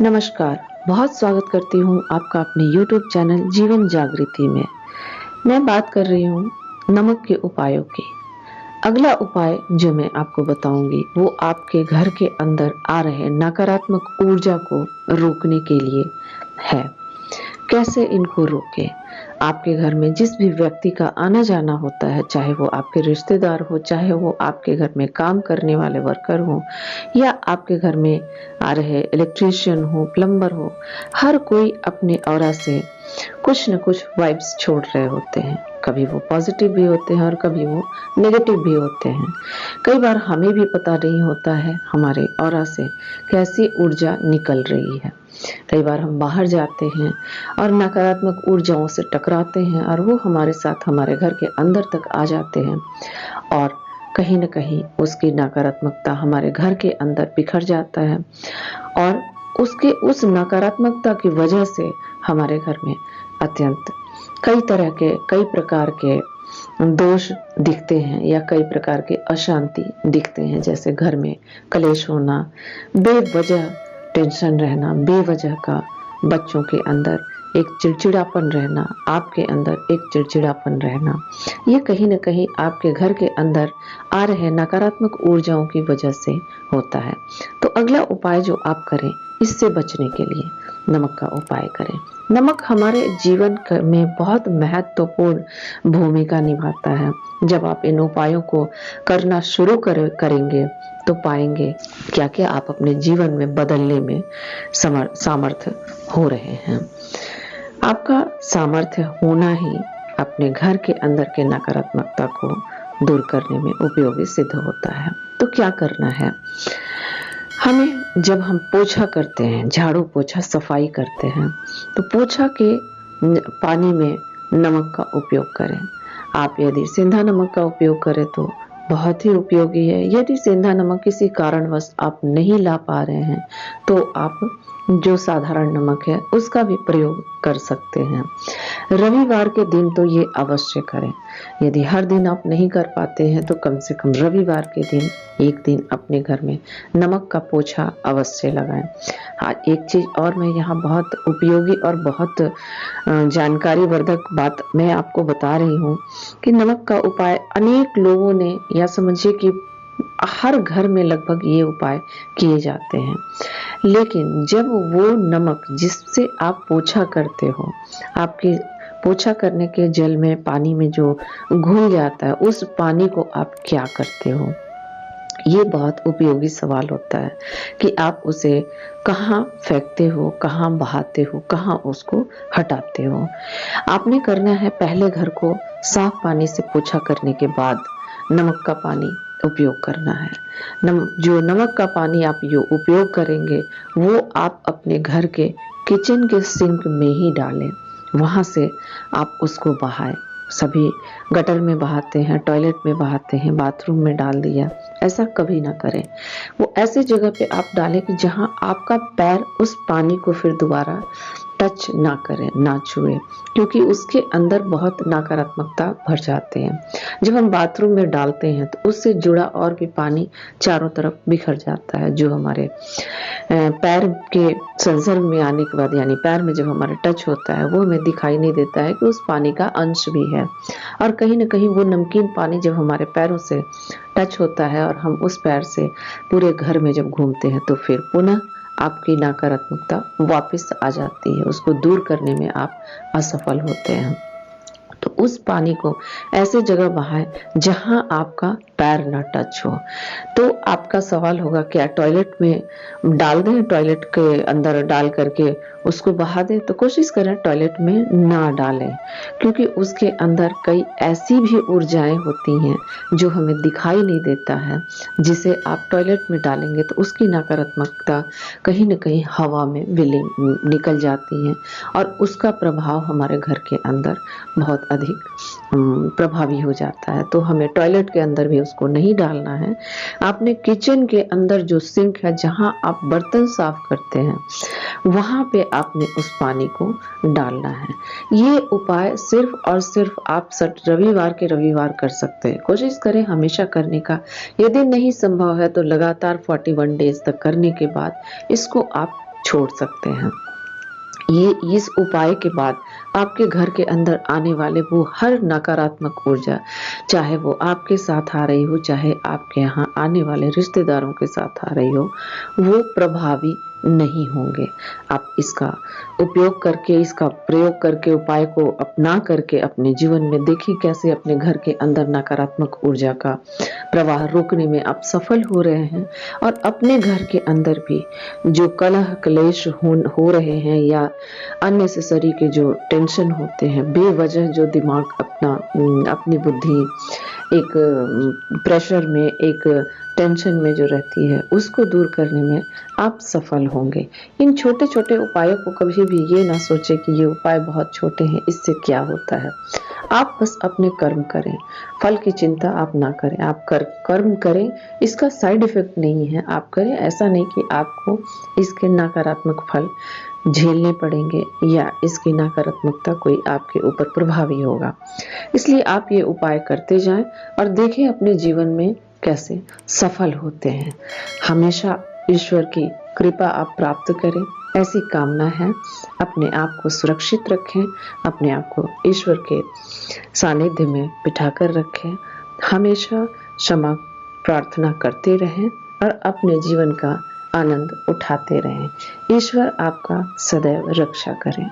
नमस्कार, बहुत स्वागत करती हूँ आपका अपने YouTube चैनल जीवन जागृति में। मैं बात कर रही हूँ नमक के उपायों की। अगला उपाय जो मैं आपको बताऊंगी वो आपके घर के अंदर आ रहे नकारात्मक ऊर्जा को रोकने के लिए है। कैसे इनको रोकें? आपके घर में जिस भी व्यक्ति का आना जाना होता है, चाहे वो आपके रिश्तेदार हो, चाहे वो आपके घर में काम करने वाले वर्कर हो, या आपके घर में आ रहे इलेक्ट्रीशियन हो, प्लम्बर हो, हर कोई अपने ऑरा से कुछ न कुछ वाइब्स छोड़ रहे होते हैं। कभी वो पॉजिटिव भी होते हैं और कभी वो नेगेटिव भी होते हैं। कई बार हमें भी पता नहीं होता है हमारे ऑरा से कैसी ऊर्जा निकल रही है। कई बार हम बाहर जाते हैं और नकारात्मक ऊर्जाओं से टकराते हैं और वो हमारे साथ हमारे घर के अंदर तक आ जाते हैं और कहीं न कहीं उसकी नकारात्मकता हमारे घर के अंदर बिखर जाता है और उस नकारात्मकता की वजह से हमारे घर में अत्यंत कई प्रकार के दोष दिखते हैं या कई प्रकार के अशांति दिखते हैं। जैसे घर में कलेश होना, बेवजह टेंशन रहना, बेवजह का बच्चों के अंदर एक चिड़चिड़ापन रहना, आपके अंदर एक चिड़चिड़ापन रहना, ये कहीं न कहीं आपके घर के अंदर आ रहे नकारात्मक ऊर्जाओं की वजह से होता है। तो अगला उपाय जो आप करें इससे बचने के लिए नमक का उपाय करें। नमक हमारे जीवन में बहुत महत्वपूर्ण भूमिका निभाता है। जब आप इन उपायों को करना शुरू करेंगे तो पाएंगे क्या क्या आप अपने जीवन में बदलने में सामर्थ्य हो रहे हैं। आपका सामर्थ्य होना ही अपने घर के अंदर के नकारात्मकता को दूर करने में उपयोगी सिद्ध होता है। तो क्या करना है? हमें जब हम पोछा करते हैं, झाड़ू पोछा सफाई करते हैं, तो पोछा के पानी में नमक का उपयोग करें। आप यदि सेंधा नमक का उपयोग करें तो बहुत ही उपयोगी है। यदि सेंधा नमक किसी कारणवश आप नहीं ला पा रहे हैं तो आप जो साधारण नमक है उसका भी प्रयोग कर सकते हैं। रविवार के दिन तो ये अवश्य करें। यदि हर दिन आप नहीं कर पाते हैं तो कम से कम रविवार के दिन एक दिन अपने घर में नमक का पोछा अवश्य लगाएं। हाँ, एक चीज और मैं यहाँ बहुत उपयोगी और बहुत जानकारी वर्धक बात मैं आपको बता रही हूँ कि नमक का उपाय अनेक लोगों ने, या समझिए कि हर घर में लगभग ये उपाय किए जाते हैं, लेकिन जब वो नमक जिससे आप पोछा करते हो, आपके पोछा करने के जल में पानी में जो घुल जाता है, उस पानी को आप क्या करते हो? ये बहुत उपयोगी सवाल होता है कि आप उसे कहाँ फेंकते हो, कहाँ बहाते हो, कहाँ उसको हटाते हो। आपने करना है, पहले घर को साफ पानी से पोछा करने के बाद नमक का पानी उपयोग करना है। जो नमक का पानी आप जो उपयोग करेंगे वो आप अपने घर के किचन के सिंक में ही डालें। वहां से आप उसको बहाएं। सभी गटर में बहाते हैं, टॉयलेट में बहाते हैं, बाथरूम में डाल दिया, ऐसा कभी ना करें। वो ऐसे जगह पे आप डालें कि जहां आपका पैर उस पानी को फिर दोबारा टच ना करें, ना छुए, क्योंकि उसके अंदर बहुत नकारात्मकता भर जाते हैं। जब हम बाथरूम में डालते हैं तो उससे जुड़ा और भी पानी चारों तरफ बिखर जाता है, जो हमारे पैर के संसर्ग में आने के बाद, यानी पैर में जब हमारा टच होता है वो हमें दिखाई नहीं देता है कि उस पानी का अंश भी है। और कहीं न कहीं वो नमकीन पानी जब हमारे पैरों से टच होता है और हम उस पैर से पूरे घर में जब घूमते हैं तो फिर पुनः आपकी नकारात्मकता वापस आ जाती है। उसको दूर करने में आप असफल होते हैं। तो उस पानी को ऐसे जगह बहाएं जहां आपका पैर ना टच हो। तो आपका सवाल होगा, क्या टॉयलेट में डाल दें? टॉयलेट के अंदर डाल करके उसको बहा दें? तो कोशिश करें टॉयलेट में ना डालें, क्योंकि उसके अंदर कई ऐसी भी ऊर्जाएं होती हैं जो हमें दिखाई नहीं देता है। जिसे आप टॉयलेट में डालेंगे तो उसकी नकारात्मकता कहीं न कहीं हवा में निकल जाती है और उसका प्रभाव हमारे घर के अंदर बहुत अधिक प्रभावी हो जाता है। तो हमें टॉयलेट के अंदर भी उसको नहीं डालना है। आपने किचन के अंदर जो सिंक है, जहां आप बर्तन साफ करते हैं, वहां पे आपने उस पानी को डालना है। ये उपाय सिर्फ और सिर्फ आप रविवार के रविवार कर सकते हैं। कोशिश करें हमेशा करने का। यदि नहीं संभव है तो लगातार 41 डेज तक करने के बाद इसको आप छोड़ सकते हैं। ये इस उपाय के बाद आपके घर के अंदर आने वाले वो हर नकारात्मक ऊर्जा, चाहे वो आपके साथ आ रही हो, चाहे आपके यहाँ आने वाले रिश्तेदारों के साथ आ रही हो, वो प्रभावी नहीं होंगे। आप इसका उपयोग करके, इसका प्रयोग करके, उपाय को अपना करके अपने जीवन में देखिए कैसे अपने घर के अंदर नकारात्मक ऊर्जा का प्रवाह रोकने में आप सफल हो रहे हैं, और अपने घर के अंदर भी जो कलह क्लेश हो रहे हैं या अननेसेसरी के जो टेंशन होते हैं, बेवजह जो दिमाग अपनी बुद्धि एक प्रेशर में, एक टेंशन में जो रहती है, उसको दूर करने में आप सफल होंगे। इन छोटे छोटे उपायों को कभी भी ये ना सोचे कि ये उपाय बहुत छोटे हैं, इससे क्या होता है। आप बस अपने कर्म करें, फल की चिंता आप ना करें। आप कर्म करें, इसका साइड इफेक्ट नहीं है, आप करें। ऐसा नहीं कि आपको इसके नकारात्मक फल झेलने पड़ेंगे या इसकी नकारात्मकता कोई आपके ऊपर प्रभावी होगा। इसलिए आप ये उपाय करते जाएं और देखें अपने जीवन में कैसे सफल होते हैं। हमेशा ईश्वर की कृपा आप प्राप्त करें, ऐसी कामना है। अपने आप को सुरक्षित रखें, अपने आप को ईश्वर के सानिध्य में बिठाकर रखें। हमेशा क्षमा प्रार्थना करते रहें और अपने जीवन का आनंद उठाते रहें। ईश्वर आपका सदैव रक्षा करें।